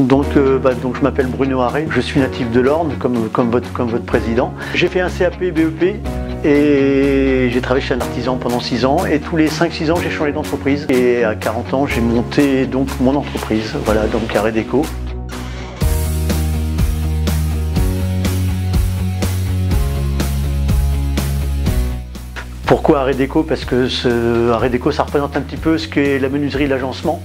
Donc je m'appelle Bruno Haré, je suis natif de l'Orne, comme votre président. J'ai fait un CAP BEP et j'ai travaillé chez un artisan pendant 6 ans. Et tous les 5-6 ans, j'ai changé d'entreprise. Et à 40 ans, j'ai monté donc mon entreprise, voilà, donc Aredeco. Pourquoi Aredeco? Parce que Aredeco, ça représente un petit peu ce qu'est la menuiserie et l'agencement.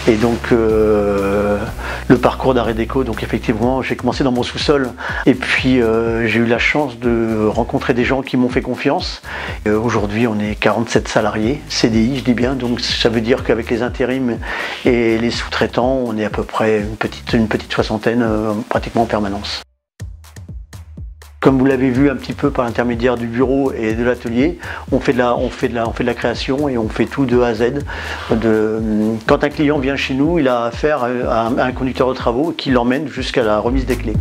Et donc le parcours d'Aredeco, donc effectivement, j'ai commencé dans mon sous-sol. Et puis j'ai eu la chance de rencontrer des gens qui m'ont fait confiance. Aujourd'hui, on est 47 salariés, CDI, je dis bien. Donc ça veut dire qu'avec les intérims et les sous-traitants, on est à peu près une petite soixantaine, pratiquement en permanence. Comme vous l'avez vu un petit peu par l'intermédiaire du bureau et de l'atelier, on fait de la création et on fait tout de A à Z. Quand un client vient chez nous, il a affaire à un conducteur de travaux qui l'emmène jusqu'à la remise des clés.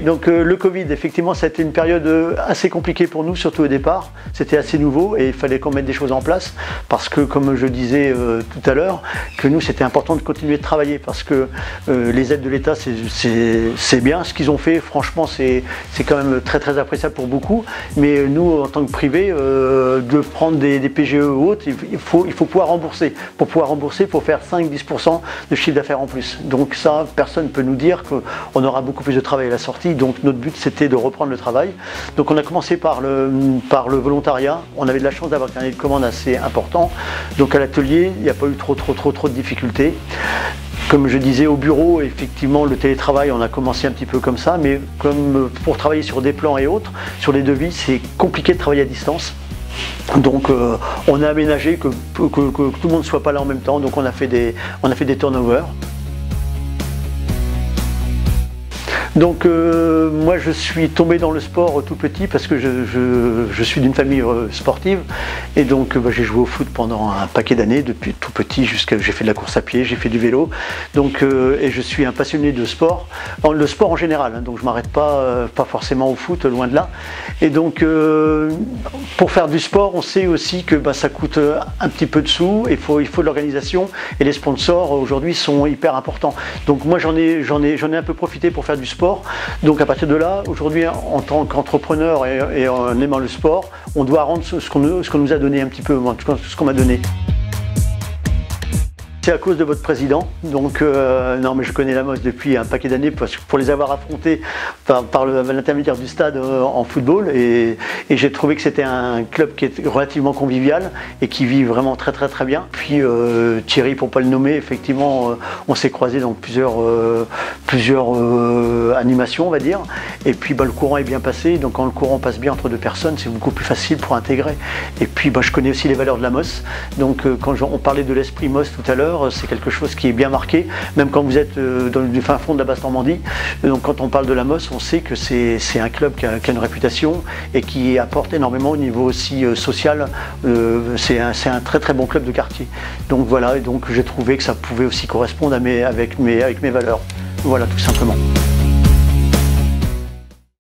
Donc le Covid, effectivement, ça a été une période assez compliquée pour nous, surtout au départ. C'était assez nouveau et il fallait qu'on mette des choses en place parce que, comme je disais tout à l'heure, que nous, c'était important de continuer de travailler parce que les aides de l'État, c'est bien. Ce qu'ils ont fait, franchement, c'est quand même très très appréciable pour beaucoup. Mais nous, en tant que privé, de prendre des PGE ou autres, il faut pouvoir rembourser. Pour pouvoir rembourser, il faut faire 5-10% de chiffre d'affaires en plus. Donc ça, personne ne peut nous dire qu'on aura beaucoup plus de travail à la sortie. Donc notre but, c'était de reprendre le travail. Donc on a commencé par le volontariat. On avait de la chance d'avoir un carnet de commandes assez important. Donc à l'atelier, il n'y a pas eu trop de difficultés. Comme je disais, au bureau, effectivement, le télétravail, on a commencé un petit peu comme ça. Mais comme pour travailler sur des plans et autres, sur les devis, c'est compliqué de travailler à distance. Donc on a aménagé que tout le monde ne soit pas là en même temps. Donc on a fait des turnovers. Donc moi je suis tombé dans le sport tout petit parce que je suis d'une famille sportive et donc j'ai joué au foot pendant un paquet d'années, depuis tout petit jusqu'à j'ai fait de la course à pied, j'ai fait du vélo, donc et je suis un passionné de sport, le sport en général, hein, donc je m'arrête pas forcément au foot, loin de là. Et donc pour faire du sport, on sait aussi que ça coûte un petit peu de sous, il faut de l'organisation et les sponsors aujourd'hui sont hyper importants. Donc moi j'en ai un peu profité pour faire du sport. Donc à partir de là, aujourd'hui en tant qu'entrepreneur et en aimant le sport, on doit rendre ce qu'on nous a donné un petit peu, ce qu'on m'a donné. C'est à cause de votre président, donc non mais je connais la MOS depuis un paquet d'années pour les avoir affrontés par l'intermédiaire du stade en football et j'ai trouvé que c'était un club qui est relativement convivial et qui vit vraiment très bien. Puis Thierry, pour ne pas le nommer, effectivement on s'est croisés dans plusieurs animations on va dire, et puis le courant est bien passé, donc quand le courant passe bien entre deux personnes c'est beaucoup plus facile pour intégrer. Et puis je connais aussi les valeurs de la MOS, donc quand on parlait de l'esprit MOS tout à l'heure, c'est quelque chose qui est bien marqué, même quand vous êtes dans le fin fond de la Basse-Normandie. Donc quand on parle de la MOS, on sait que c'est un club qui a une réputation et qui apporte énormément au niveau aussi social. C'est un très bon club de quartier. Donc voilà, et donc j'ai trouvé que ça pouvait aussi correspondre avec mes valeurs. Voilà, tout simplement.